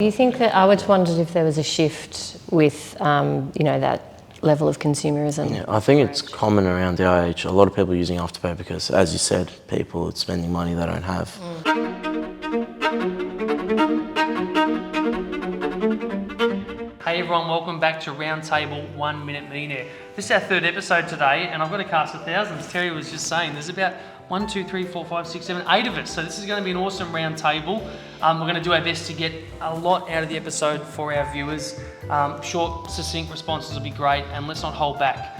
You think that I just wondered if there was a shift with, that level of consumerism? Yeah, I think it's common around the age. A lot of people are using Afterpay because, as you said, people are spending money they don't have. Hey everyone, welcome back to Roundtable 1 Minute Millionaire. This is our third episode today, and I've got a cast of thousands. Terry was just saying there's about 1, 2, 3, 4, 5, 6, 7, 8 of us. So this is going to be an awesome round table. We're going to do our best to get a lot out of the episode for our viewers. Short, succinct responses will be great, and let's not hold back.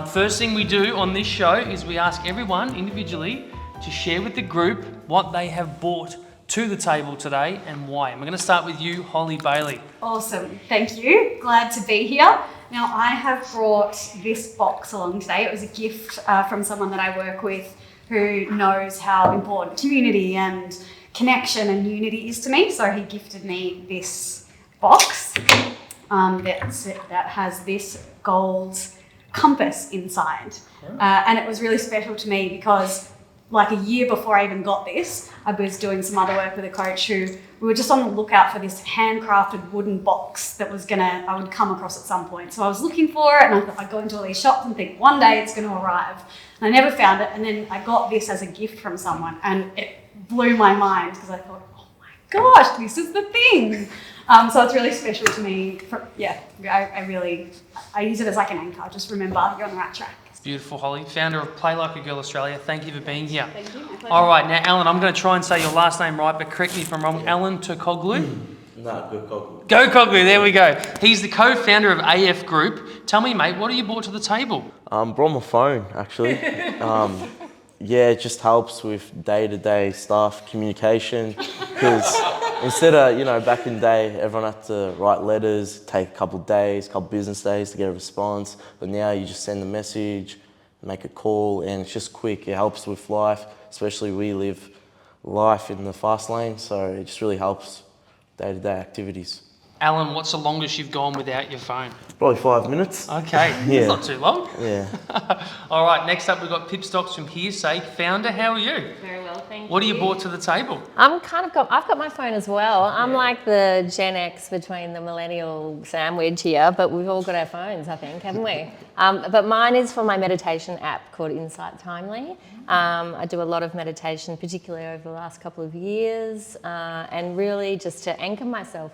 First thing we do on this show is we ask everyone individually to share with the group what they have bought to the table today and why. And we're going to start with you, Holly Bailey. Awesome, thank you. Glad to be here. Now, I have brought this box along today. It was a gift from someone that I work with who knows how important community and connection and unity is to me. So he gifted me this box that has this gold compass inside. And it was really special to me because like a year before I even got this, I was doing some other work with a coach who we were just on the lookout for this handcrafted wooden box that I would come across at some point. So I was looking for it, and I thought I'd go into all these shops and think one day it's going to arrive. And I never found it, and then I got this as a gift from someone, and it blew my mind because I thought, oh my gosh, this is the thing. So it's really special to me. I use it as like an anchor. Just remember you're on the right track. Beautiful, Holly. Founder of Play Like a Girl Australia. Thank you for being here. Thank you. My pleasure. All right, now, Alan, I'm going to try and say your last name right, but correct me if I'm wrong. Alan Turkoglu? No, good cognitive. Go Coglu, there we go. He's the co-founder of AF Group. Tell me, mate, what have you brought to the table? Brought my phone, actually. It just helps with day-to-day stuff, communication. Because instead of, back in the day, everyone had to write letters, take a couple business days to get a response. But now you just send a message, make a call, and it's just quick. It helps with life, especially we live life in the fast lane, so it just really helps day-to-day activities. Alan, what's the longest you've gone without your phone? Probably 5 minutes. Okay, Yeah. That's not too long. Yeah. All right, next up we've got Pip Stocks from Hearsay. Founder, how are you? Very well, thank you. What have you brought to the table? I've got my phone as well. I'm like the Gen X between the millennial sandwich here, but we've all got our phones, I think, haven't we? But mine is for my meditation app called Insight Timely. I do a lot of meditation, particularly over the last couple of years, and really just to anchor myself,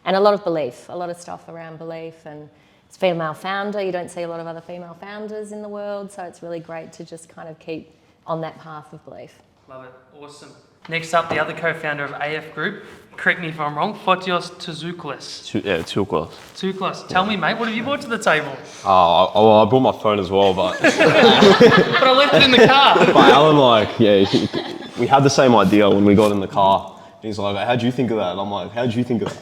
and a lot of stuff around belief, and it's female founder. You don't see a lot of other female founders in the world, so it's really great to just kind of keep on that path of belief. Love it, awesome. Next up, the other co-founder of AF Group. Correct me if I'm wrong, Fotios Tzouklis. Tzouklis. Tzouklis. Tell me, mate, what have you brought to the table? I brought my phone as well, but But I left it in the car. but Alan, we had the same idea when we got in the car. He's like, how'd you think of that? And I'm like, how'd you think of that?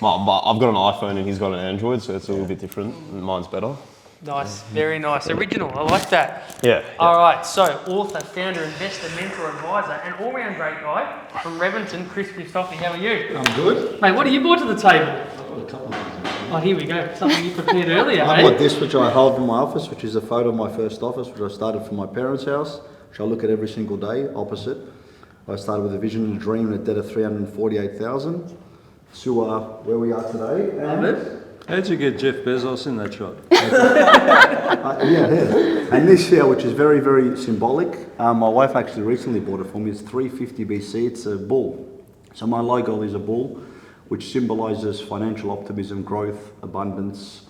But I've got an iPhone and he's got an Android, so it's a little bit different. Mine's better. Nice, very nice. Original, I like that. Yeah. All right, so author, founder, investor, mentor, advisor, and all-round great guy from Reventon, Chris Christophe. How are you? I'm good. Mate, what have you brought to the table? I've got a couple of things. Oh, here we go. Something you prepared earlier, I eh? bought this, which I hold in my office, which is a photo of my first office, which I started from my parents' house, which I look at every single day, opposite. I started with a vision and a dream and a debt of 348,000 to where we are today. Love it. How'd you get Jeff Bezos in that shot? Yeah. And this here, which is very, very symbolic, my wife actually recently bought it for me. It's 350 BC. It's a bull. So my logo is a bull, which symbolizes financial optimism, growth, abundance.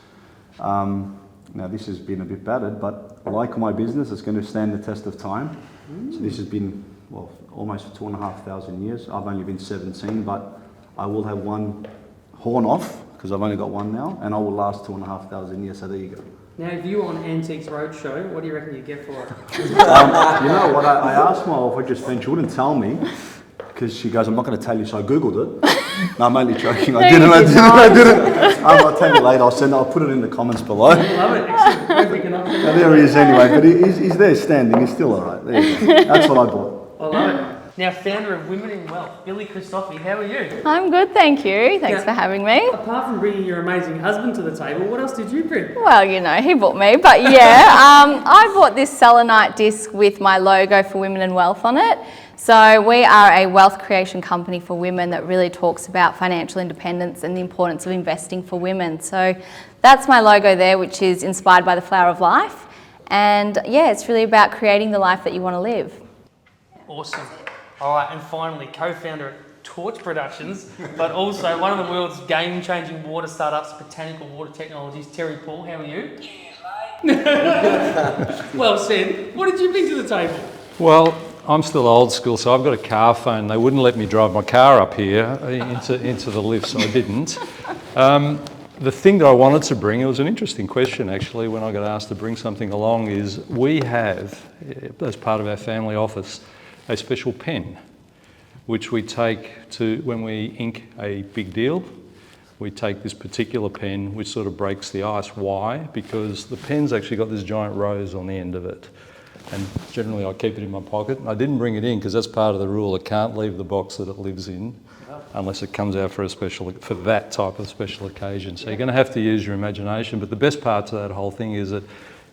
Now this has been a bit battered, but like my business, it's going to stand the test of time. So this has been, almost 2,500 years. I've only been 17, but I will have one horn off, because I've only got one now, and I will last 2,500 years, so there you go. Now, if you were on Antiques Roadshow, what do you reckon you'd get for it? You know what, I asked my wife, she wouldn't tell me, because she goes, I'm not going to tell you, so I Googled it. No, I'm only joking, I didn't. I'll tell you later, I'll put it in the comments below. I love it, excellent. Perfect enough. There he is anyway, but he's there standing, he's still alright, there you go. That's what I bought. I love it. Now, founder of Women in Wealth, Billy Christophe, how are you? I'm good, thank you. Thanks for having me. Apart from bringing your amazing husband to the table, what else did you bring? Well, he bought me, but yeah, I bought this selenite disc with my logo for Women in Wealth on it. So we are a wealth creation company for women that really talks about financial independence and the importance of investing for women. So that's my logo there, which is inspired by the flower of life. And yeah, it's really about creating the life that you want to live. Awesome. All right, and finally, co-founder at Torch Productions, but also one of the world's game-changing water startups, Botanical Water Technologies. Terry Paul, how are you? Well said. What did you bring to the table? Well, I'm still old school, so I've got a car phone. They wouldn't let me drive my car up here into the lift, so I didn't. The thing that I wanted to bring, it was an interesting question actually when I got asked to bring something along, is we have, as part of our family office, a special pen which we take to when we ink a big deal. We take this particular pen which sort of breaks the ice. Why? Because the pen's actually got this giant rose on the end of it. And generally I keep it in my pocket. I didn't bring it in because that's part of the rule. It can't leave the box that it lives in unless it comes out for that type of special occasion. So you're going to have to use your imagination. But the best part to that whole thing is that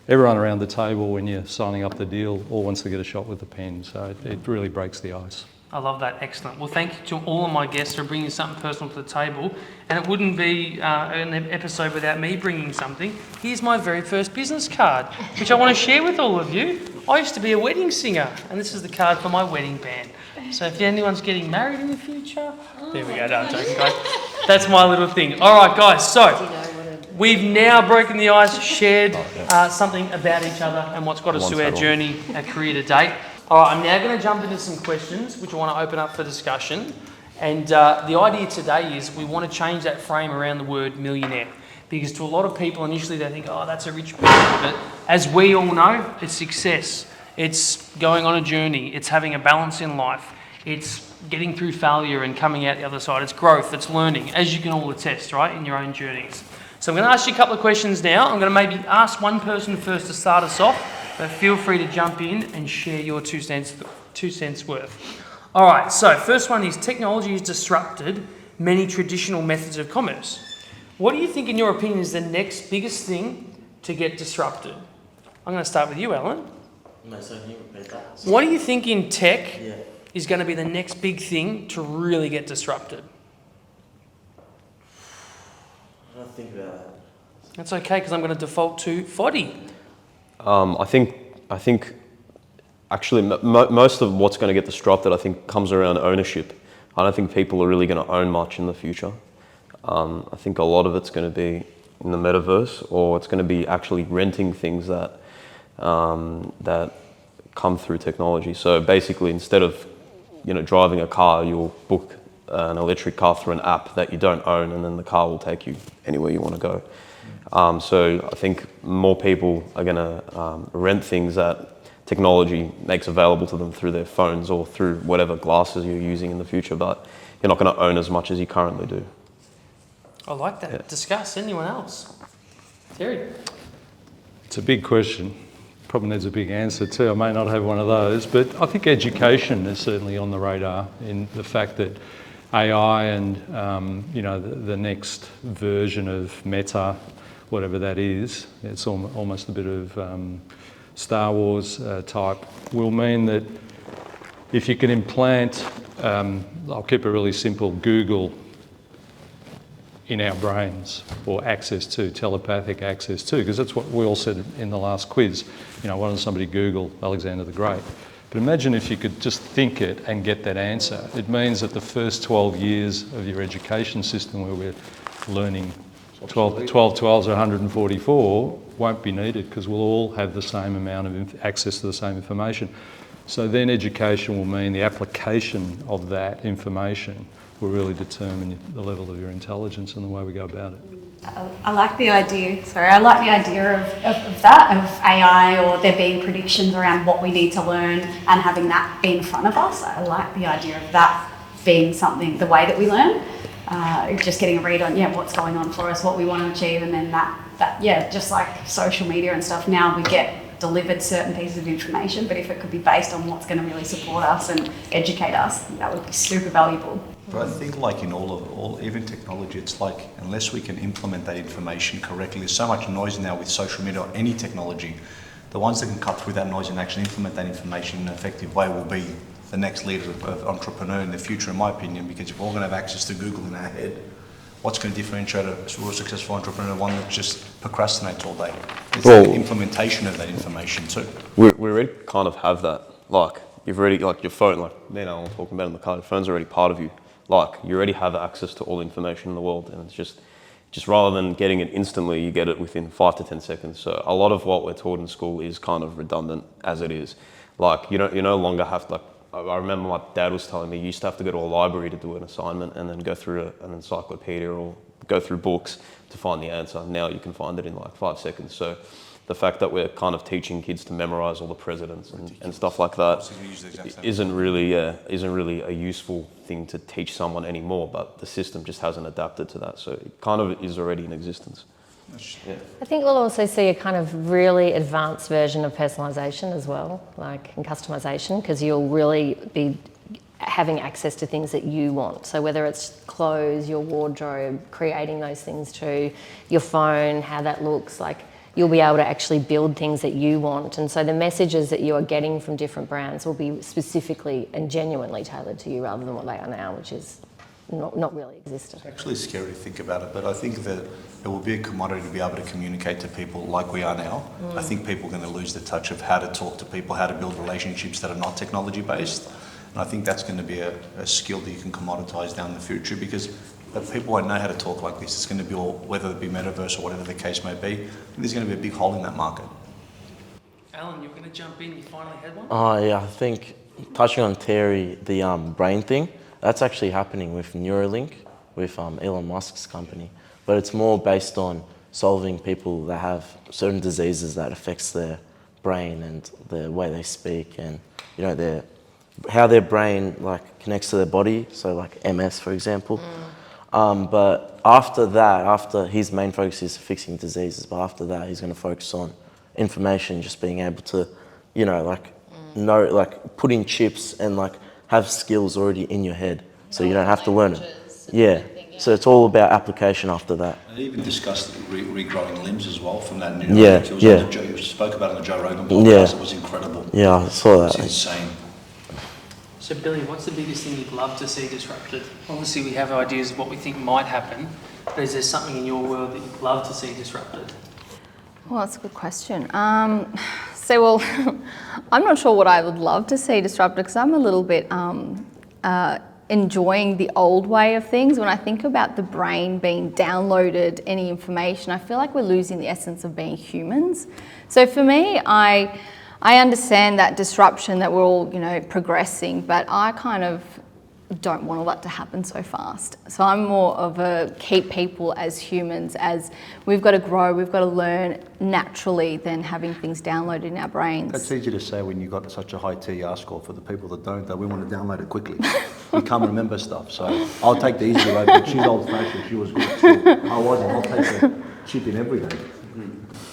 everyone around the table when you're signing up the deal all wants to get a shot with the pen. So it really breaks the ice. I love that. Excellent. Well, thank you to all of my guests for bringing something personal to the table. And it wouldn't be an episode without me bringing something. Here's my very first business card, which I want to share with all of you. I used to be a wedding singer, and this is the card for my wedding band. So if anyone's getting married in the future, there we go. No, I'm joking, guys. That's my little thing. All right, guys. So we've now broken the ice, shared something about each other and what's got us through our journey, our career to date. All right, I'm now going to jump into some questions which I want to open up for discussion. And the idea today is we want to change that frame around the word millionaire. Because to a lot of people, initially they think, oh, that's a rich person. But as we all know, it's success. It's going on a journey. It's having a balance in life. It's getting through failure and coming out the other side. It's growth. It's learning, as you can all attest, right, in your own journeys. So I'm going to ask you a couple of questions now. I'm going to maybe ask one person first to start us off. But feel free to jump in and share your 2 cents worth. All right, so first one is technology has disrupted many traditional methods of commerce. What do you think, in your opinion, is the next biggest thing to get disrupted? I'm going to start with you, Alan. No, so can you repeat that? What do you think in tech is going to be the next big thing to really get disrupted? I don't think about that. That's okay, because I'm going to default to Foddy. I think actually most of what's going to get disrupted, I think, comes around ownership. I don't think people are really going to own much in the future. I think a lot of it's going to be in the metaverse, or it's going to be actually renting things that that come through technology. So basically, instead of driving a car, you'll book an electric car through an app that you don't own, and then the car will take you anywhere you want to go. So I think more people are going to rent things that technology makes available to them through their phones or through whatever glasses you're using in the future, but you're not going to own as much as you currently do. I like that. Yeah. Discuss. Anyone else? Terry? It's a big question. Probably needs a big answer too. I may not have one of those, but I think education is certainly on the radar in the fact that AI and the next version of Meta, whatever that is, it's almost a bit of Star Wars type, will mean that if you can implant, I'll keep it really simple, Google in our brains, or access to, telepathic access to, because that's what we all said in the last quiz. Why doesn't somebody Google Alexander the Great? But imagine if you could just think it and get that answer. It means that the first 12 years of your education system, where we're learning 12 12s are 144, won't be needed, because we'll all have the same amount of access to the same information. So then education will mean the application of that information will really determine the level of your intelligence and the way we go about it. I like the idea. I like the idea of that, of AI, or there being predictions around what we need to learn and having that be in front of us. I like the idea of that being something, the way that we learn, just getting a read on what's going on for us, what we want to achieve, and then that just like social media and stuff. Now we get delivered certain pieces of information, but if it could be based on what's going to really support us and educate us, that would be super valuable. But I think like in all even technology, it's like unless we can implement that information correctly, there's so much noise now with social media or any technology. The ones that can cut through that noise and actually implement that information in an effective way will be the next leader of entrepreneur in the future, in my opinion, because if we're all going to have access to Google in our head, what's going to differentiate a real successful entrepreneur? One that just procrastinates all day. It's like implementation of that information too. We already kind of have that. Like, you've already, like your phone, like I'm talking about in the car, your phone's already part of you. Like, you already have access to all the information in the world, and it's just rather than getting it instantly, you get it within 5 to 10 seconds. So a lot of what we're taught in school is kind of redundant as it is. Like, you no longer have to, like, I remember my dad was telling me you used to have to go to a library to do an assignment and then go through an encyclopedia or go through books to find the answer. Now you can find it in like 5 seconds. So the fact that we're kind of teaching kids to memorize all the presidents and stuff like that isn't really a useful thing to teach someone anymore, but the system just hasn't adapted to that. So it kind of is already in existence. Yeah. I think we'll also see a kind of really advanced version of personalisation as well, like in customisation, because you'll really be having access to things that you want. So whether it's clothes, your wardrobe, creating those things too, your phone, how that looks, like you'll be able to actually build things that you want. And so the messages that you are getting from different brands will be specifically and genuinely tailored to you rather than what they are now, which is not really existent. It's actually scary to think about it, but I think that it will be a commodity to be able to communicate to people like we are now. I think people are going to lose the touch of how to talk to people, how to build relationships that are not technology based. And I think that's going to be a skill that you can commoditize down the future, because if people won't know how to talk like this, it's going to be all, whether it be metaverse or whatever the case may be, there's going to be a big hole in that market. Alan, you're going to jump in, you finally had one? Oh yeah, I think touching on Terry, the brain thing, that's actually happening with Neuralink, with Elon Musk's company. But it's more based on solving people that have certain diseases that affects their brain and the way they speak, and how their brain like connects to their body. So like MS, for example. But after his main focus is fixing diseases, but after that he's going to focus on information, just being able to, put in chips and like have skills already in your head, so you don't have to learn it. Yeah. So it's all about application after that. And even discussed regrowing limbs as well from that new. Yeah, You spoke about it on the Joe Rogan podcast. It was incredible. Yeah, I saw that. It's insane. So Billy, what's the biggest thing you'd love to see disrupted? Obviously we have ideas of what we think might happen, but is there something in your world that you'd love to see disrupted? Well, that's a good question. I'm not sure what I would love to see disrupted, because I'm a little bit enjoying the old way of things. When I think about the brain being downloaded any information, I feel like we're losing the essence of being humans. So for me, I understand that disruption, that we're all, progressing, but I kind of don't want all that to happen so fast. So I'm more of a keep people as humans, as we've got to grow, we've got to learn naturally than having things downloaded in our brains. That's easy to say when you've got such a high TR score. For the people that don't, though, we want to download it quickly. We can't remember stuff, so I'll take the easy road, but she's old-fashioned, she was good too. I'll take the chip in every day.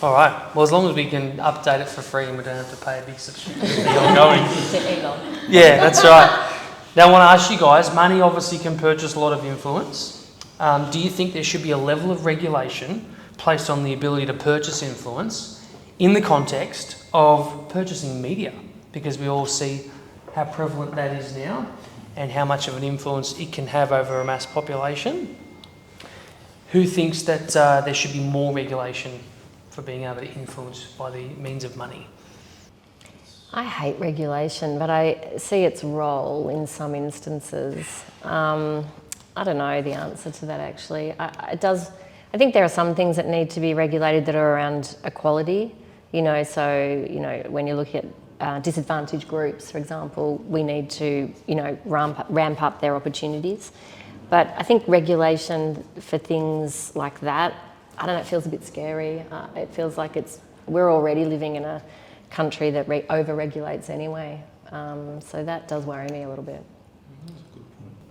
All right. Well, as long as we can update it for free and we don't have to pay a big subscription fee ongoing. Yeah, that's right. Now, I want to ask you guys, money obviously can purchase a lot of influence. Do you think there should be a level of regulation placed on the ability to purchase influence in the context of purchasing media? Because we all see how prevalent that is now and how much of an influence it can have over a mass population. Who thinks that there should be more regulation for being able to influence by the means of money? I hate regulation, but I see its role in some instances. I don't know the answer to that actually. I think there are some things that need to be regulated that are around equality. So when you look at disadvantaged groups, for example, we need to ramp up their opportunities. But I think regulation for things like that, I don't know, it feels a bit scary. It feels like we're already living in a country that over-regulates anyway. So that does worry me a little bit.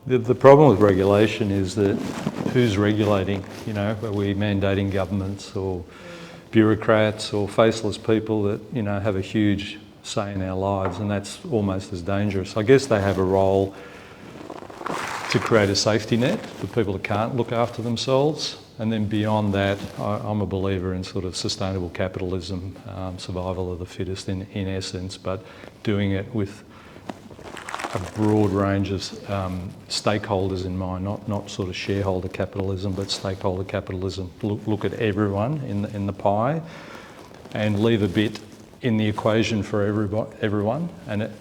The problem with regulation is that who's regulating? Are we mandating governments or bureaucrats or faceless people that, have a huge say in our lives, and that's almost as dangerous. I guess they have a role to create a safety net for people that can't look after themselves. And then beyond that, I'm a believer in sort of sustainable capitalism, survival of the fittest in essence, but doing it with a broad range of stakeholders in mind, not sort of shareholder capitalism, but stakeholder capitalism. Look at everyone in the pie and leave a bit in the equation for everyone, and it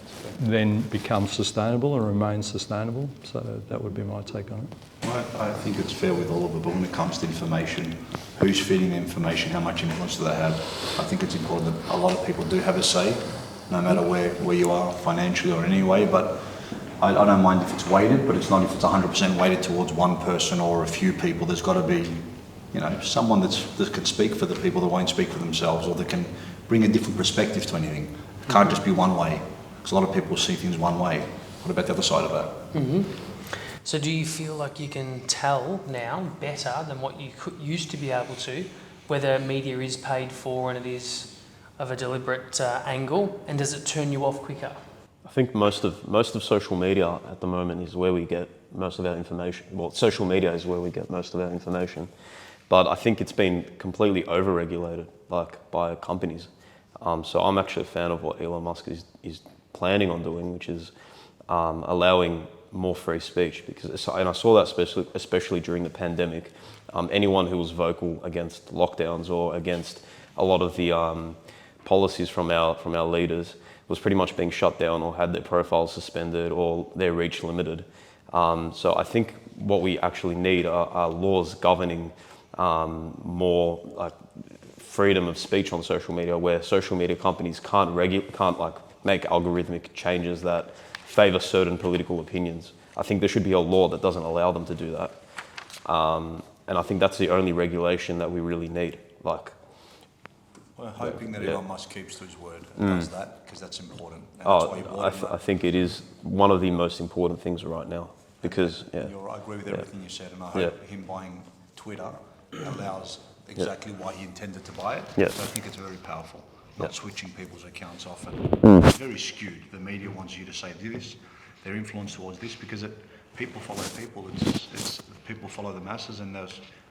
then becomes sustainable and remains sustainable. So that would be my take on it. I think it's fair with all of it, but when it comes to information, who's feeding the information, how much influence do they have? I think it's important that a lot of people do have a say, no matter where you are financially or in any way, but I don't mind if it's weighted, but it's not if it's 100% weighted towards one person or a few people. There's got to be, someone that can speak for the people that won't speak for themselves, or that can bring a different perspective to anything. It can't just be one way, because a lot of people see things one way. What about the other side of that? Mm-hmm. So do you feel like you can tell now better than what you used to be able to, whether media is paid for and it is of a deliberate angle, and does it turn you off quicker? I think most of social media at the moment is where we get most of our information. Well, social media is where we get most of our information, but I think it's been completely over-regulated, by companies. So I'm actually a fan of what Elon Musk is planning on doing, which is allowing more free speech, and I saw that especially during the pandemic. Anyone who was vocal against lockdowns or against a lot of the policies from our leaders was pretty much being shut down or had their profiles suspended or their reach limited. So I think what we actually need are laws governing more freedom of speech on social media, where social media companies can't make algorithmic changes that favour certain political opinions. I think there should be a law that doesn't allow them to do that. And I think that's the only regulation that we really need. Well, hoping that Elon Musk keeps to his word and does that, because that's important. And that's why he bought him. I think it is one of the most important things right now, because I agree with everything you said, and I hope him buying Twitter allows exactly why he intended to buy it. So I think it's very powerful. Not switching people's accounts off, and it's very skewed. The media wants you to say this, their influence towards this, because people follow people. It's people follow the masses, and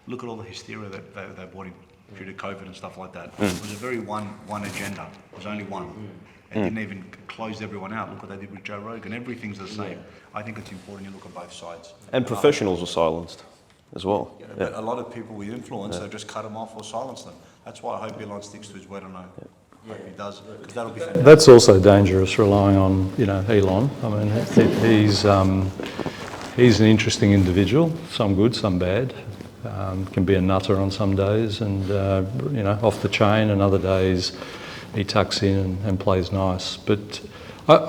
look at all the hysteria that they brought in due to COVID and stuff like that. It was a very one agenda. It was only one. It didn't even close everyone out. Look what they did with Joe Rogan. Everything's the same. I think it's important you look at both sides. And professionals were silenced as well. But a lot of people with influence, they just cut them off or silence them. That's why I hope Elon sticks to his word, and I hope he does, because that'll be fantastic. That's also dangerous, relying on Elon. I mean, he's an interesting individual. Some good, some bad. Can be a nutter on some days, and off the chain, and other days he tucks in and plays nice. But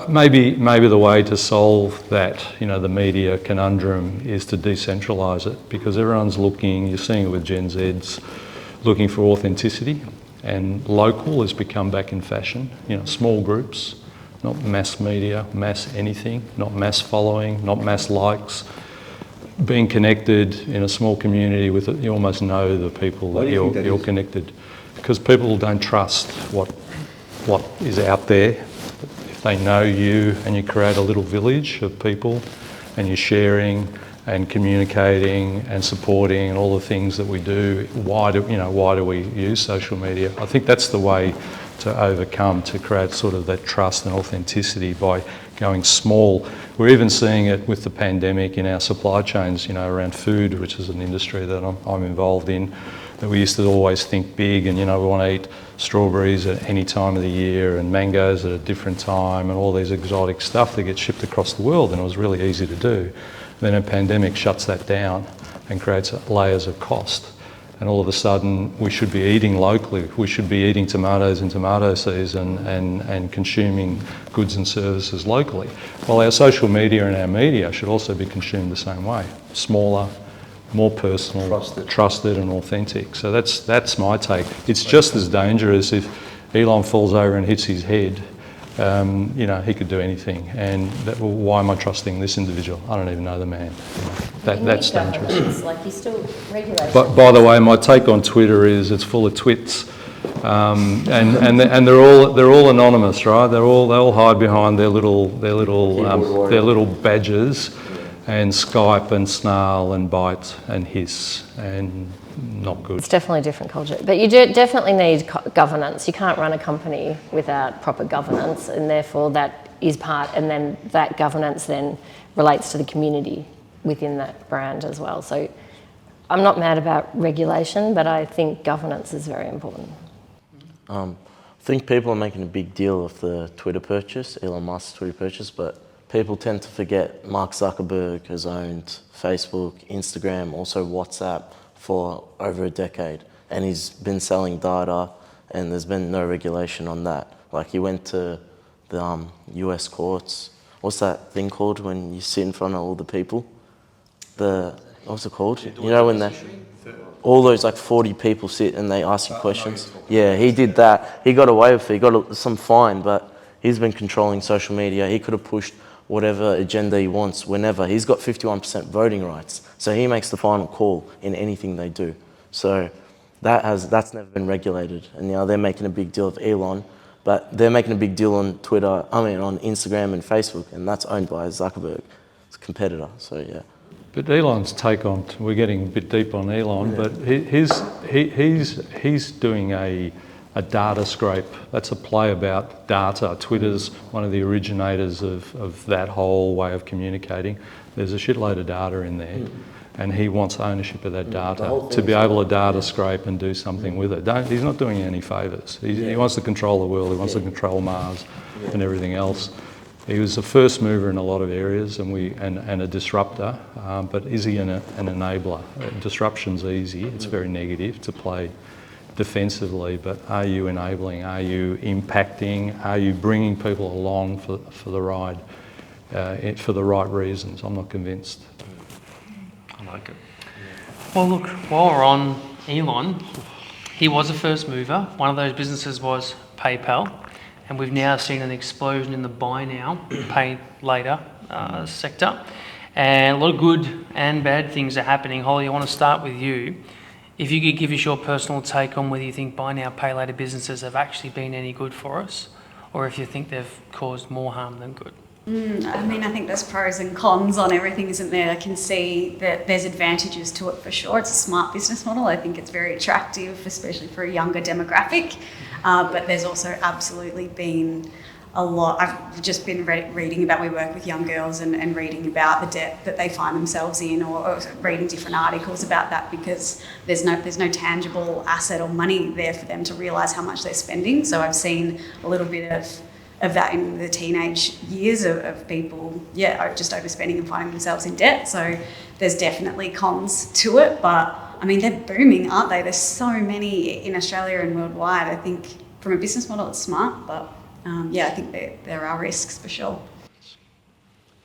maybe the way to solve that, the media conundrum, is to decentralise it, because everyone's looking. You're seeing it with Gen Zs, looking for authenticity. And local has become back in fashion. Small groups, not mass media, mass anything, not mass following, not mass likes. Being connected in a small community with it, you almost know the people that you're connected, because people don't trust what is out there. If they know you and you create a little village of people, and you're sharing and communicating and supporting and all the things that we do, why do we use social media? I think that's the way to overcome, to create sort of that trust and authenticity, by going small. We're even seeing it with the pandemic in our supply chains, around food, which is an industry that I'm involved in, that we used to always think big, and we want to eat strawberries at any time of the year and mangoes at a different time and all these exotic stuff that gets shipped across the world, and it was really easy to do. Then a pandemic shuts that down and creates layers of cost. And all of a sudden, we should be eating locally. We should be eating tomatoes in tomato season and consuming goods and services locally. Well, our social media and our media should also be consumed the same way. Smaller, more personal, trusted and authentic. So that's my take. It's just as dangerous if Elon falls over and hits his head. He could do anything, and why am I trusting this individual? I don't even know the man. That's dangerous. Like, he's still regulated. But by the way, my take on Twitter is it's full of twits, and they're all anonymous, right? They all hide behind their little badges, and Skype and snarl and bite and hiss, and not good. It's definitely a different culture. But you definitely need governance. You can't run a company without proper governance, and therefore that is part, and then that governance then relates to the community within that brand as well. So I'm not mad about regulation, but I think governance is very important. I think people are making a big deal of the Twitter purchase, Elon Musk's Twitter purchase, but people tend to forget Mark Zuckerberg has owned Facebook, Instagram, also WhatsApp for over a decade, and he's been selling data, and there's been no regulation on that. Like, he went to the US courts. What's that thing called when you sit in front of all the people? What's it called? You know, when all those like 40 people sit and they ask you questions? Yeah, he did that. He got away with it. He got some fine, but he's been controlling social media. He could have pushed whatever agenda he wants whenever. He's got 51% voting rights, so he makes the final call in anything they do. So that's never been regulated, and now they're making a big deal of Elon, but they're making a big deal on Twitter, on Instagram and Facebook, and that's owned by Zuckerberg. It's a competitor, so yeah. But Elon's take on, we're getting a bit deep on Elon, but he's doing a data scrape. That's a play about data. Twitter's one of the originators of that whole way of communicating. There's a shitload of data in there, and he wants ownership of that data to be able to data scrape and do something with it. He's not doing you any favours. He wants to control the world. He wants to control Mars and everything else. He was a first mover in a lot of areas, and a disruptor. But is he an enabler? Disruption's easy. It's very negative to play defensively, but are you enabling? Are you impacting? Are you bringing people along for the ride for the right reasons? I'm not convinced. I like it. Well, look, while we're on Elon, he was a first mover. One of those businesses was PayPal, and we've now seen an explosion in the buy now, pay later sector, and a lot of good and bad things are happening. Holly, I want to start with you. If you could give us your personal take on whether you think buy now, pay later businesses have actually been any good for us, or if you think they've caused more harm than good. I mean, I think there's pros and cons on everything, isn't there? I can see that there's advantages to it for sure. It's a smart business model. I think it's very attractive, especially for a younger demographic. But there's also absolutely been a lot. I've just been reading about, we work with young girls and reading about the debt that they find themselves in, or reading different articles about that, because there's no tangible asset or money there for them to realise how much they're spending. So I've seen a little bit of that in the teenage years of people, just overspending and finding themselves in debt. So there's definitely cons to it, but I mean, they're booming, aren't they? There's so many in Australia and worldwide. I think from a business model, it's smart, but I think there are risks for sure.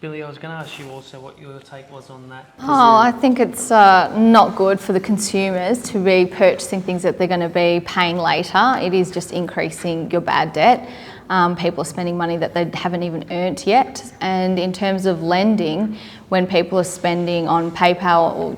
Billy, I was going to ask you also what your take was on that. I think it's not good for the consumers to be purchasing things that they're going to be paying later. It is just increasing your bad debt. People are spending money that they haven't even earned yet. And in terms of lending, when people are spending on PayPal or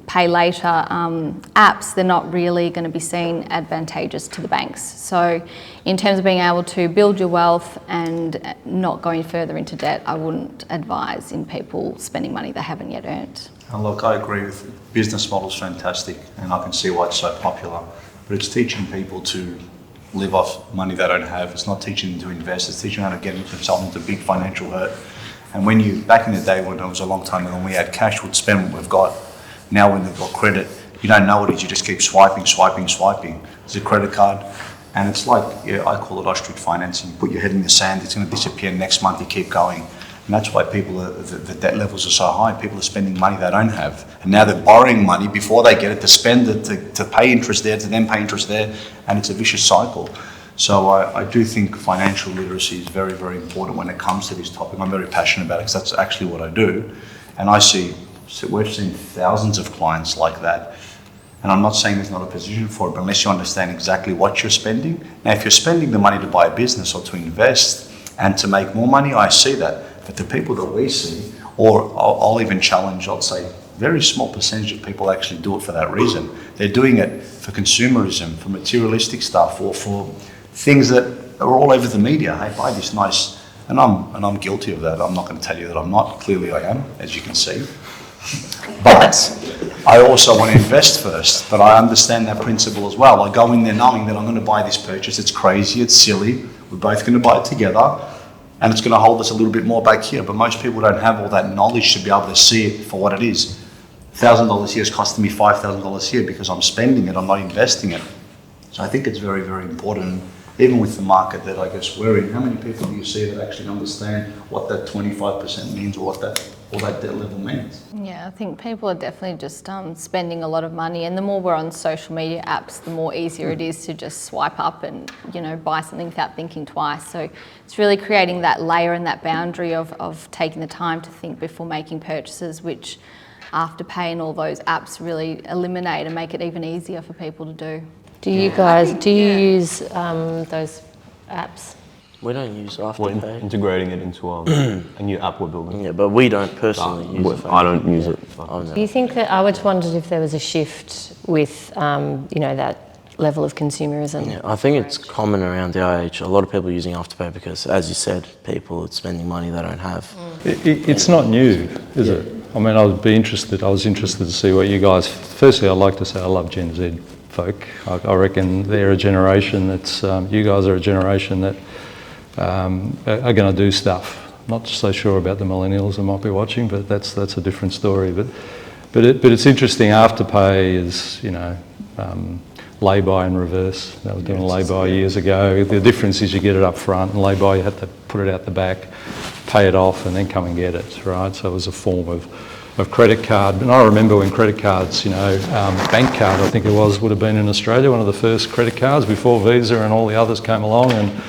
pay later apps, they're not really going to be seen advantageous to the banks. So in terms of being able to build your wealth and not going further into debt, I wouldn't advise in people spending money they haven't yet earned. And look, I agree with business model's fantastic, and I can see why it's so popular, but it's teaching people to live off money they don't have. It's not teaching them to invest. It's teaching them how to get themselves into big financial hurt. And when you, back in the day when it was a long time ago, when we had cash, we'd spend what we've got. Now when they've got credit, you don't know what it is. You just keep swiping. It's a credit card. And it's like, I call it ostrich financing. You put your head in the sand, it's going to disappear next month, you keep going. And that's why the debt levels are so high. People are spending money they don't have. And now they're borrowing money before they get it to spend it, to pay interest there, to then pay interest there. And it's a vicious cycle. So I do think financial literacy is very, very important when it comes to this topic. I'm very passionate about it because that's actually what I do. And we've seen thousands of clients like that. And I'm not saying there's not a position for it, but unless you understand exactly what you're spending. Now, if you're spending the money to buy a business or to invest and to make more money, I see that. But the people that we see, or I'll even challenge, I'll say, very small percentage of people actually do it for that reason. They're doing it for consumerism, for materialistic stuff, or for things that are all over the media. Hey, buy this nice, and I'm guilty of that. I'm not going to tell you that I'm not. Clearly I am, as you can see. But I also want to invest first, but I understand that principle as well. I go in there knowing that I'm going to buy this purchase. It's crazy, it's silly. We're both going to buy it together. and it's going to hold us a little bit more back here. But most people don't have all that knowledge to be able to see it for what it is. $1,000 here is costing me $5,000 here because I'm spending it, I'm not investing it. So I think it's very, very important, even with the market that I guess we're in. How many people do you see that actually understand what that 25% means, or what that debt level means? Yeah, I think people are definitely just spending a lot of money, and the more we're on social media apps, the more easier it is to just swipe up and, you know, buy something without thinking twice. So it's really creating that layer and that boundary of taking the time to think before making purchases, which Afterpay and all those apps really eliminate and make it even easier for people to do. Do you guys, do you use those apps? We don't use We're Afterpay. integrating it into a new app we're building. Yeah, but we don't personally use it. I don't use it. Do you think that, I just wondered if there was a shift with, you know, that level of consumerism? Yeah, I think it's common around the age. A lot of people are using Afterpay because, as you said, people are spending money they don't have. It's not new, is it? I mean, I was interested to see what you guys, firstly I'd like to say I love Gen Z folk. I reckon they're a generation that's, you guys are a generation that are going to do stuff. Not so sure about the millennials that might be watching, but that's a different story. But it's interesting, Afterpay is, you know, lay-by in reverse. They were doing lay-by years ago. The difference is you get it up front, and lay-by you have to put it out the back, pay it off, and then come and get it, right? So it was a form of credit card. And I remember when credit cards, you know, bank card, I think it was, would have been in Australia, one of the first credit cards before Visa and all the others came along, and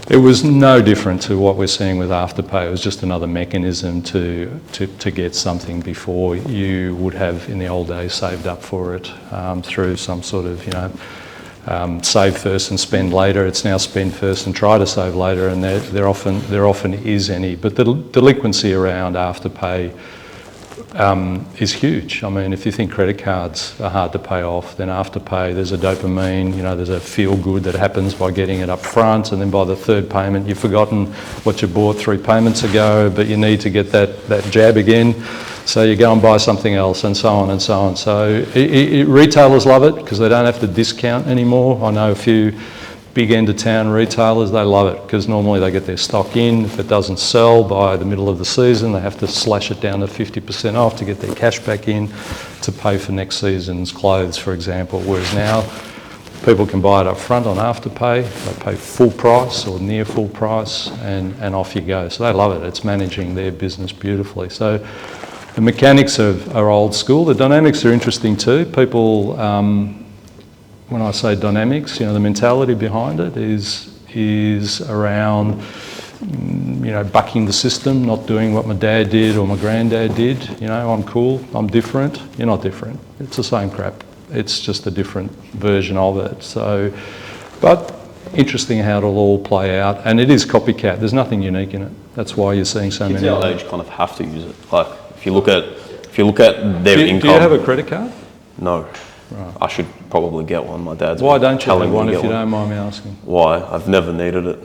it was no different to what we're seeing with Afterpay. It was just another mechanism to get something before you would have in the old days saved up for it through some sort of, you know, save first and spend later. It's now spend first and try to save later, and there often is any. But the delinquency around Afterpay is huge. I mean, if you think credit cards are hard to pay off, then Afterpay, there's a dopamine, you know, there's a feel good that happens by getting it up front, and then by the third payment you've forgotten what you bought 3 payments ago, but you need to get that jab again, so you go and buy something else, and so on and so on. So retailers love it because they don't have to discount anymore. I know a few big end of town retailers, they love it because normally they get their stock in. If it doesn't sell by the middle of the season, they have to slash it down to 50% off to get their cash back in to pay for next season's clothes, for example. Whereas now, people can buy it up front on Afterpay, they pay full price or near full price, and off you go. So they love it. It's managing their business beautifully. So the mechanics are old school. The dynamics are interesting too. People, when I say dynamics, you know, the mentality behind it is around, you know, bucking the system, not doing what my dad did or my granddad did. You know, I'm cool, I'm different. You're not different. It's the same crap. It's just a different version of it. So, but interesting how it'll all play out, and it is copycat. There's nothing unique in it. That's why you're seeing so many. Kids our age kind of have to use it. Like if you look at their income. Do you have a credit card? No. Right. I should probably get one. My dad's Why don't you telling have me one to if get you don't mind me asking? Why? I've never needed it.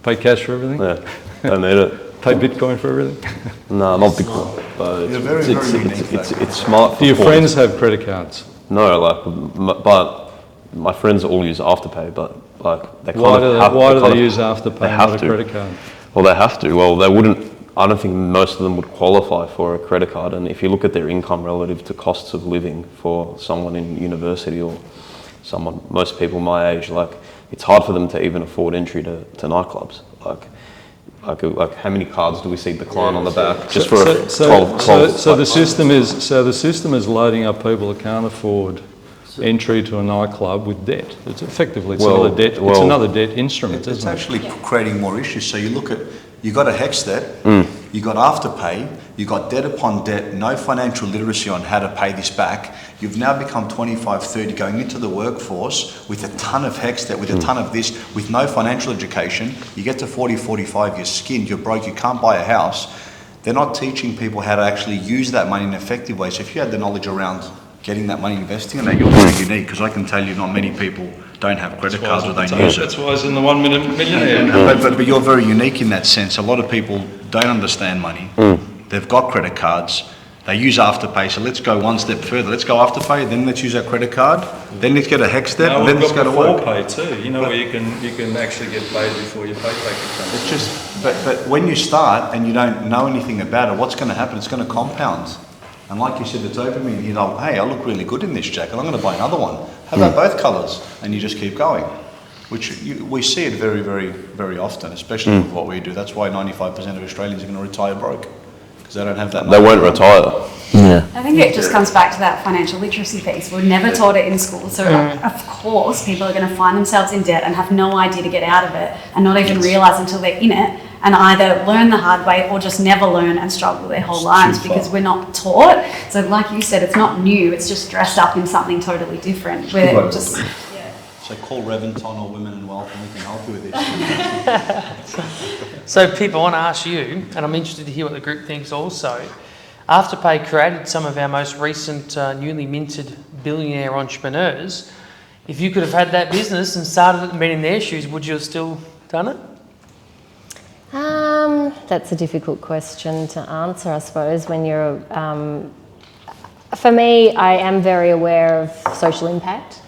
Pay cash for everything? Yeah, don't need it. Pay Bitcoin for everything? No, not Bitcoin. But it's smart. Do your friends have credit cards? No, but my friends all use Afterpay, but like they kind Why do they use Afterpay and not a credit card? Well, they have to. Well, they wouldn't. I don't think most of them would qualify for a credit card. And if you look at their income relative to costs of living for someone in university or most people my age, like it's hard for them to even afford entry to nightclubs. Like how many cards do we see decline on the back just for a 12? So the system is loading up people that can't afford entry to a nightclub with debt. It's effectively another debt. It's another debt instrument. It's actually creating more issues. So you look at, you got a HEX debt, you got Afterpay, you got debt upon debt, no financial literacy on how to pay this back. You've now become 25, 30, going into the workforce with a ton of HEX debt, with a ton of this, with no financial education. You get to 40, 45, you're skinned, you're broke, you can't buy a house. They're not teaching people how to actually use that money in an effective way. So if you had the knowledge around getting that money, investing in that, you're very unique, because I can tell you not many people don't have credit cards or don't use it. That's why it's in the 1 Minute Millionaire. But you're very unique in that sense. A lot of people don't understand money. They've got credit cards. They use Afterpay, so let's go one step further. Let's go Afterpay, then let's use our credit card, then let's get a hex step, and then let's go to work. Pay too, you know, where you can actually get paid before your paycheck comes. It's just, but when you start and you don't know anything about it, what's going to happen? It's going to compound. And like you said, the dopamine, you know, hey, I look really good in this jacket, I'm going to buy another one. How about both colours? And you just keep going. Which we see it very, very, very often, especially with what we do. That's why 95% of Australians are going to retire broke. Because they don't have that money. They won't retire. Yeah. I think it just comes back to that financial literacy piece. We're never taught it in school. So, of course, people are going to find themselves in debt and have no idea to get out of it and not even realise until they're in it and either learn the hard way or just never learn and struggle their whole lives because we're not taught. So, like you said, it's not new. It's just dressed up in something totally different. We're just... So call Reventon or Women in Wealth and we can help you with this. So Pip, I want to ask you, and I'm interested to hear what the group thinks also. Afterpay created some of our most recent newly minted billionaire entrepreneurs. If you could have had that business and started it and been in their shoes, would you have still done it? That's a difficult question to answer, I suppose, when you're... for me, I am very aware of social impact.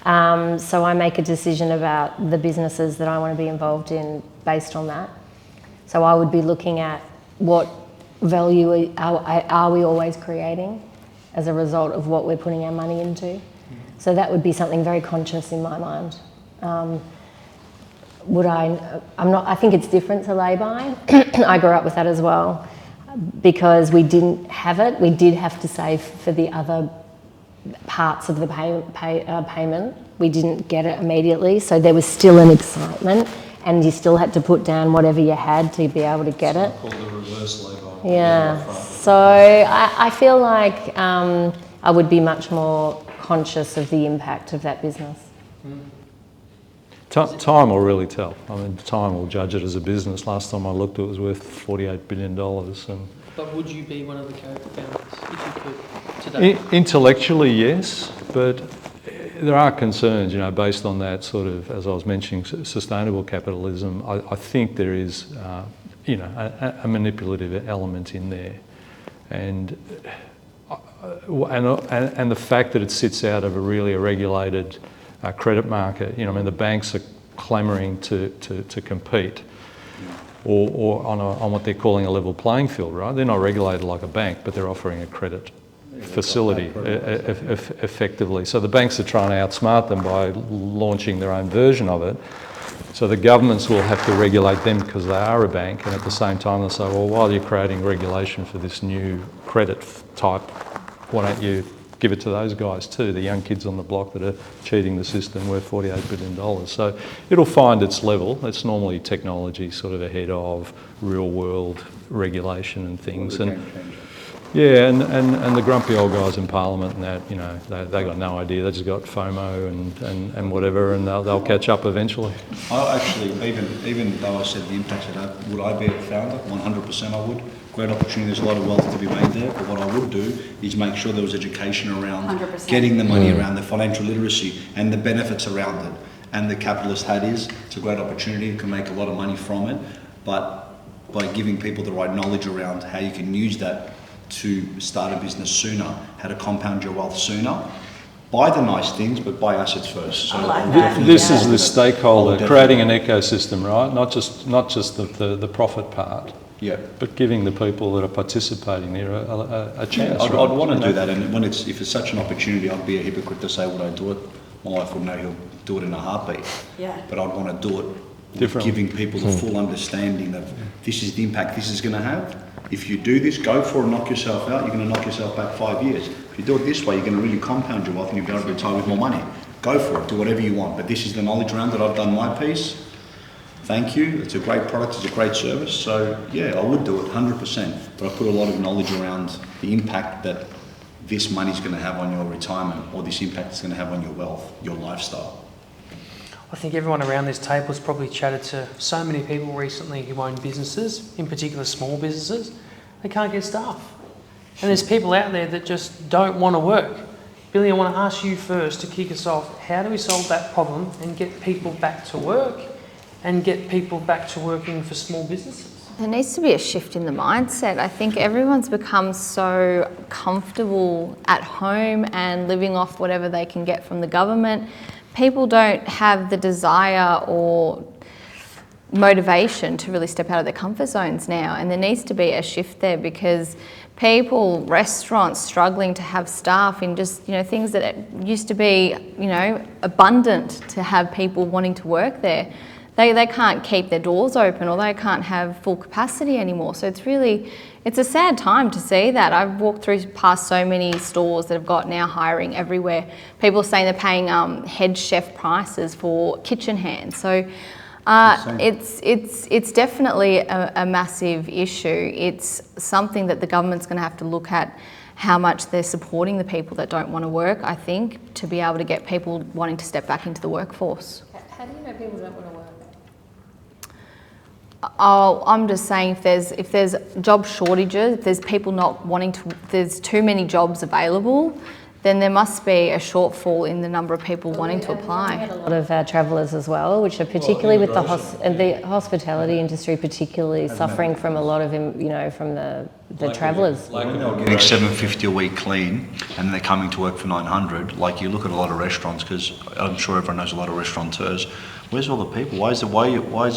So I make a decision about the businesses that I want to be involved in based on that. So I would be looking at what value are we always creating as a result of what we're putting our money into. So that would be something very conscious in my mind. I think it's different to lay-by. I grew up with that as well because we didn't have it. We did have to save for the other parts of the payment. We didn't get it immediately, so there was still an excitement and you still had to put down whatever you had to be able to get it. Called the reverse lay-by. Yeah, so I feel like I would be much more conscious of the impact of that business. Time will really tell. I mean, time will judge it as a business. Last time I looked, it was worth $48 billion. But would you be one of the co-founders if you could today? Intellectually, yes, but there are concerns, based on that sort of, as I was mentioning, sustainable capitalism. I think there is, a manipulative element in there, and the fact that it sits out of a really regulated credit market. The banks are clamouring to compete. Or on what they're calling a level playing field, right? They're not regulated like a bank, but they're offering a credit facility effectively. So the banks are trying to outsmart them by launching their own version of it. So the governments will have to regulate them because they are a bank, and at the same time they'll say, well, while you're creating regulation for this new credit type, why don't you give it to those guys too, the young kids on the block that are cheating the system worth $48 billion. So it'll find its level. It's normally technology sort of ahead of real world regulation and things. And yeah, and the grumpy old guys in Parliament and that, they got no idea. They just got FOMO and whatever, and they'll catch up eventually. I actually, even though I said the impacts of that, would I be a founder? 100% I would. Great opportunity, there's a lot of wealth to be made there, but what I would do is make sure there was education around 100%. Getting the money around the financial literacy and the benefits around it. And the capitalist hat it's a great opportunity, you can make a lot of money from it, but by giving people the right knowledge around how you can use that to start a business sooner, how to compound your wealth sooner, buy the nice things, but buy assets first. So I like that. This is the stakeholder, creating an ecosystem, right? Not just the profit part. Yeah, but giving the people that are participating there a chance. I'd want to do that, and if it's such an opportunity, I'd be a hypocrite to say, would I do it? My wife would know he'll do it in a heartbeat. Yeah. But I'd want to do it with giving people the full understanding of this is the impact this is going to have. If you do this, go for it, knock yourself out, you're going to knock yourself back 5 years. If you do it this way, you're going to really compound your wealth and you'll be able to retire with more money. Go for it, do whatever you want. But this is the knowledge around it. I've done my piece. Thank you. It's a great product. It's a great service. So yeah, I would do it 100%. But I put a lot of knowledge around the impact that this money's going to have on your retirement, or this impact it's going to have on your wealth, your lifestyle. I think everyone around this table has probably chatted to so many people recently who own businesses, in particular small businesses. They can't get staff. And there's people out there that just don't want to work. Billy, I want to ask you first to kick us off. How do we solve that problem and get people back to work and get people back to working for small businesses? There needs to be a shift in the mindset. I think everyone's become so comfortable at home and living off whatever they can get from the government. People don't have the desire or motivation to really step out of their comfort zones now, and there needs to be a shift there, because people, restaurants struggling to have staff in just, things that used to be, abundant to have people wanting to work there. They can't keep their doors open, or they can't have full capacity anymore. So it's a sad time to see that. I've walked past so many stores that have got now hiring everywhere. People saying they're paying head chef prices for kitchen hands. So it's definitely a massive issue. It's something that the government's going to have to look at, how much they're supporting the people that don't want to work, I think, to be able to get people wanting to step back into the workforce. How do you know people don't want to work? Oh, I'm just saying, if there's job shortages, if there's people not wanting to, there's too many jobs available, then there must be a shortfall in the number of people wanting to apply. We had a lot of our travellers as well, which are particularly with the hospitality industry, particularly suffering from a lot of, from the travellers. When they're getting $750 a week clean and they're coming to work for $900, like you look at a lot of restaurants, because I'm sure everyone knows a lot of restaurateurs. Where's all the people? Why is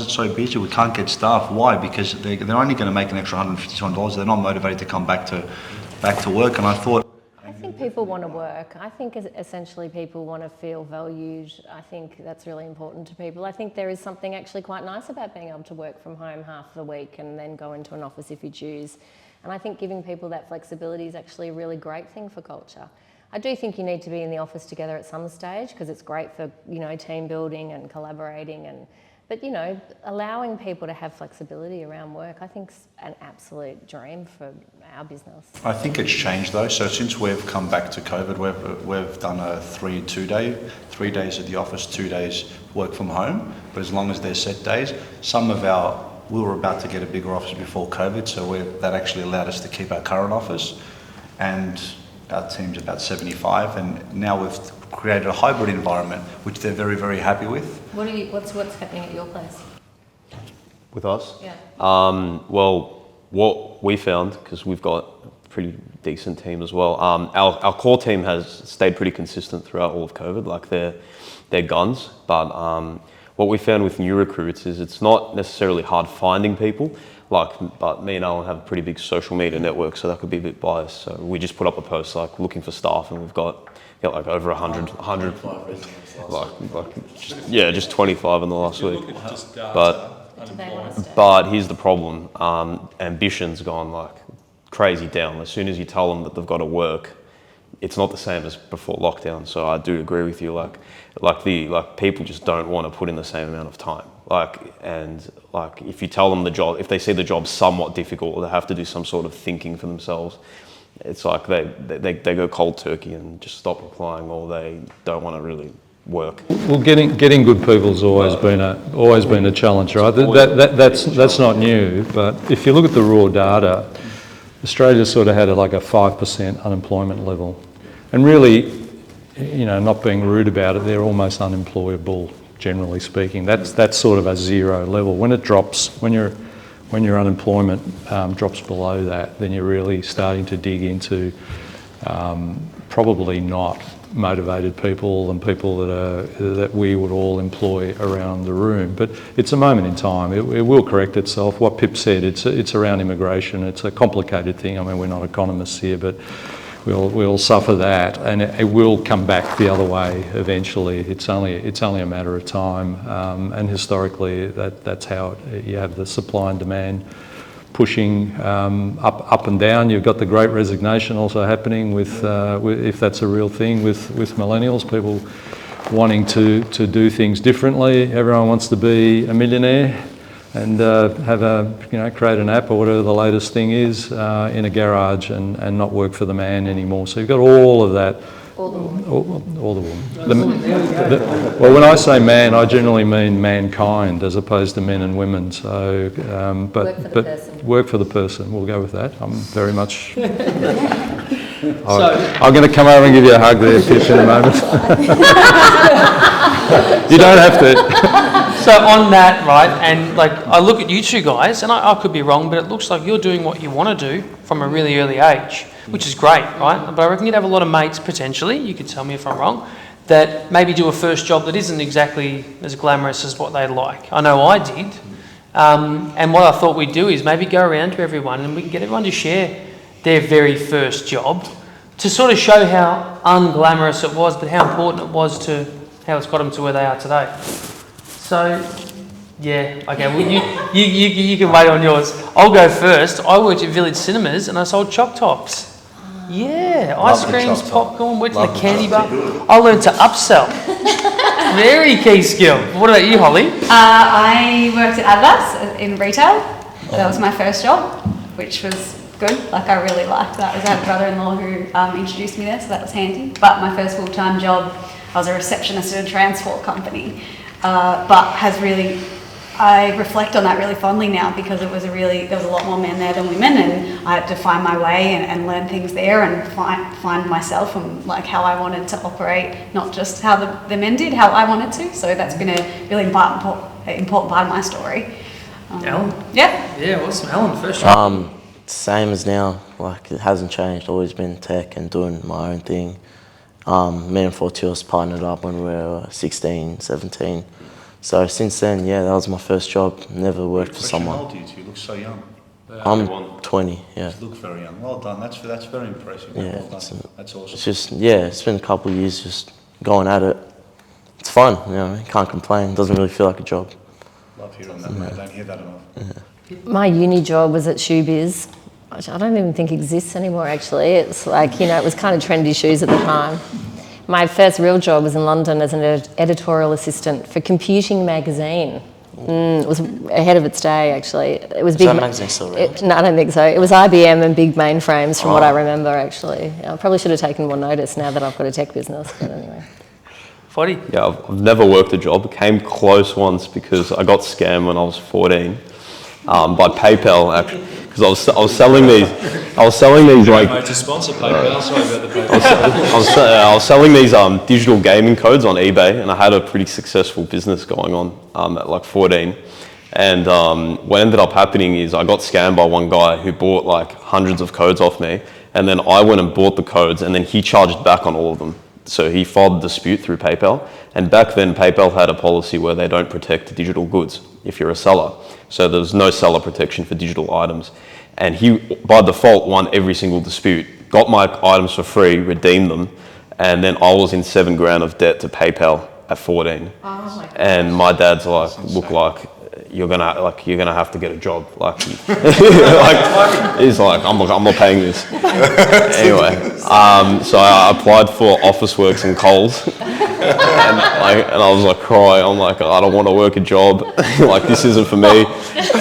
it so busy? We can't get staff. Why? Because they're only going to make an extra $150. They're not motivated to come back to work. And I think people want to work. I think essentially people want to feel valued. I think that's really important to people. I think there is something actually quite nice about being able to work from home half the week and then go into an office if you choose. And I think giving people that flexibility is actually a really great thing for culture. I do think you need to be in the office together at some stage, because it's great for, team building and collaborating, but allowing people to have flexibility around work, I think is an absolute dream for our business. I think it's changed though. So since we've come back to COVID, we've done a 3-2 day, 3 days at the office, 2 days work from home. But as long as they're set days, we were about to get a bigger office before COVID, so that actually allowed us to keep our current office, and our team's about 75, and now we've created a hybrid environment, which they're very, very happy with. What's happening at your place? With us? Yeah. Well, what we found, because we've got a pretty decent team as well, our core team has stayed pretty consistent throughout all of COVID, like they're guns, but what we found with new recruits is it's not necessarily hard finding people, but me and Alan have a pretty big social media network, so that could be a bit biased. So we just put up a post like looking for staff, and we've got like over 100, just 25 in the last week. But here's the problem: ambition's gone like crazy down. As soon as you tell them that they've got to work, it's not the same as before lockdown. So I do agree with you. Like people just don't want to put in the same amount of time. If you tell them if they see the job somewhat difficult, or they have to do some sort of thinking for themselves, it's like they go cold turkey and just stop replying, or they don't want to really work. Well, getting good people's always been a challenge, right? That's not new. But if you look at the raw data, Australia sort of had a 5% unemployment level, and really, not being rude about it, they're almost unemployable, generally speaking. That's sort of a zero level. When it drops, when your unemployment drops below that, then you're really starting to dig into probably not motivated people and people that we would all employ around the room. But it's a moment in time. It will correct itself. What Pip said, it's around immigration. It's a complicated thing. I mean, we're not economists here, but we'll suffer that, and it will come back the other way eventually. It's only a matter of time, and historically that's how you have the supply and demand pushing up and down. You've got the Great Resignation also happening with if that's a real thing with millennials, people wanting to do things differently. Everyone wants to be a millionaire and create an app or whatever the latest thing is in a garage and not work for the man anymore. So you've got all of that. All the women. Well, when I say man, I generally mean mankind as opposed to men and women. So, work for the person. We'll go with that. I'm very much. I'm going to come over and give you a hug there, Pip, in a moment. You don't have to. So on that, right, and like I look at you two guys, and I could be wrong, but it looks like you're doing what you want to do from a really early age, which is great, right? But I reckon you'd have a lot of mates potentially, you could tell me if I'm wrong, that maybe do a first job that isn't exactly as glamorous as what they'd like. I know I did. And what I thought we'd do is maybe go around to everyone and we can get everyone to share their very first job to sort of show how unglamorous it was, but how important it was to how it's got them to where they are today. So, yeah, okay, well, you can wait on yours. I'll go first. I worked at Village Cinemas and I sold choc tops. Yeah, ice creams, popcorn, worked in the candy bar. I learned to upsell. Very key skill. What about you, Holly? I worked at Adidas in retail. That was my first job, which was good. Like, I really liked that. I had a brother-in-law who introduced me there, so that was handy. But my first full-time job, I was a receptionist at a transport company, but has really... I reflect on that really fondly now because there was a lot more men there than women, and I had to find my way and learn things there and find myself and like how I wanted to operate, not just how the men did, how I wanted to. So that's been a really important part of my story. Alan? Yeah. Yeah, awesome. Alan, first job. Same as now, like it hasn't changed, always been tech and doing my own thing. Me and Fortius partnered up when we were 16, 17. So since then, yeah, that was my first job. Never worked for someone. How old are you two? You look so young. I'm 20, yeah. You look very young. Well done. That's very impressive. Yeah, Well done. That's awesome. It's just, yeah, it's been a couple of years just going at it. It's fun, you know, can't complain. Doesn't really feel like a job. Love hearing that, mate. I don't hear that enough. My uni job was at Shoebiz, which I don't even think exists anymore, actually. It's like, you know, it was kind of trendy shoes at the time. My first real job was in London as an editorial assistant for Computing magazine. It was ahead of its day, actually. It was big. Is that magazine still around? No, I don't think so. It was IBM and big mainframes, from what I remember, actually. I probably should have taken more notice now that I've got a tech business, but anyway. Foddy? Yeah, I've never worked a job. Came close once because I got scammed when I was 14 by PayPal, actually. Because I was selling these like... To sponsor PayPal, sorry about the PayPal. I was selling these digital gaming codes on eBay, and I had a pretty successful business going on at like 14. And what ended up happening is I got scammed by one guy who bought like hundreds of codes off me, and then I went and bought the codes, and then he charged back on all of them. So he filed a dispute through PayPal, and back then PayPal had a policy where they don't protect digital goods if you're a seller. So there's no seller protection for digital items. And he, by default, won every single dispute, got my items for free, redeemed them, and then I was in $7 grand of debt to PayPal at 14. Oh my gosh. And my dad's like, look, like you're gonna have to get a job. Like, he's like, I'm not paying this. Anyway, so I applied for Officeworks and Coles, and I was like crying. I'm like, I don't want to work a job. Like, this isn't for me.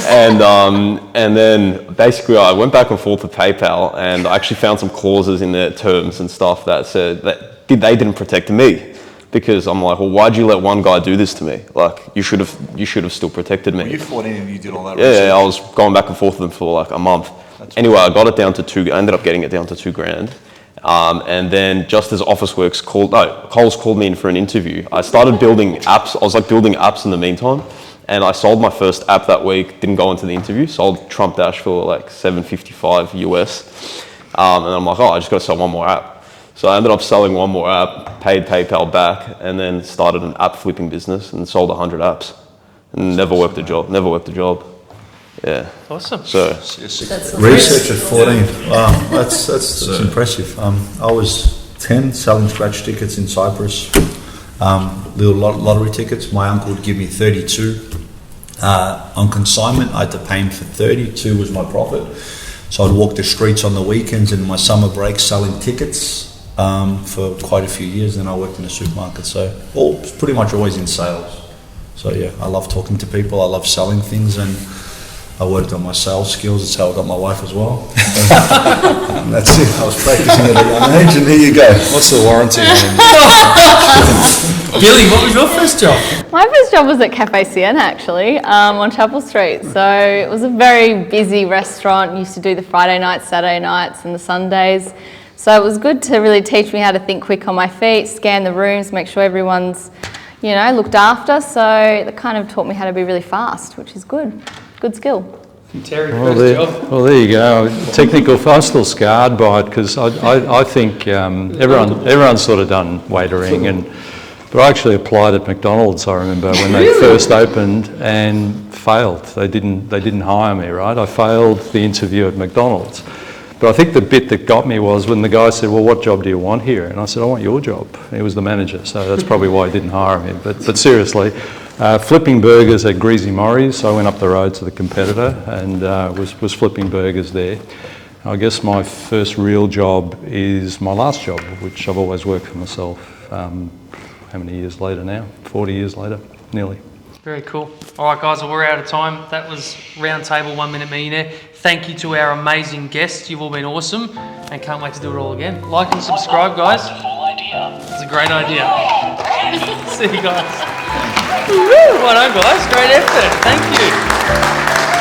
And then basically I went back and forth with PayPal, and I actually found some clauses in their terms and stuff that said that they didn't protect me. Because I'm like, well, why'd you let one guy do this to me? Like, you should have still protected me. Were you 14 and you did all that? Yeah, I was going back and forth with them for like a month. Anyway, I got it down to I ended up getting it down to $2 grand. And then just as Officeworks Coles called me in for an interview, I started building apps. I was like building apps in the meantime. And I sold my first app that week, didn't go into the interview, sold Trump Dash for like $7.55 US. And I'm like, I just got to sell one more app. So I ended up selling one more app, paid PayPal back, and then started an app flipping business and sold 100 apps. And never worked a job. Yeah. Awesome. So Research at 14. Wow, that's impressive. I was 10 selling scratch tickets in Cyprus, little lottery tickets. My uncle would give me 32 on consignment. I had to pay him for 32 was my profit. So I'd walk the streets on the weekends and my summer breaks selling tickets for quite a few years. Then I worked in a supermarket, so pretty much always in sales. So yeah, I love talking to people. I love selling things, and I worked on my sales skills. That's how I got my wife as well. And that's it. I was practicing at a young age, and here you go. What's the warranty? Billy, what was your first job? My first job was at Cafe Sienna, actually, on Chapel Street. So it was a very busy restaurant. Used to do the Friday nights, Saturday nights and the Sundays. So it was good to really teach me how to think quick on my feet, scan the rooms, make sure everyone's, looked after. So that kind of taught me how to be really fast, which is good. Good skill. Terry, Well, first job. there you go. Technical, I'm still scarred by it because I think everyone's sort of done waitering, but I actually applied at McDonald's. I remember when they first opened and failed. They didn't hire me. Right, I failed the interview at McDonald's. But I think the bit that got me was when the guy said, "Well, what job do you want here?" And I said, "I want your job." He was the manager, so that's probably why he didn't hire me. But seriously, flipping burgers at Greasy Morrie's. So I went up the road to the competitor and was flipping burgers there. I guess my first real job is my last job, which I've always worked for myself. How many years later now? 40 years later, nearly. Very cool. All right, guys, well, we're out of time. That was Roundtable 1 Minute Millionaire. Thank you to our amazing guests. You've all been awesome and can't wait to do it all again. Like and subscribe, guys. It's a great idea. See you guys. Well done, guys. Great effort. Thank you.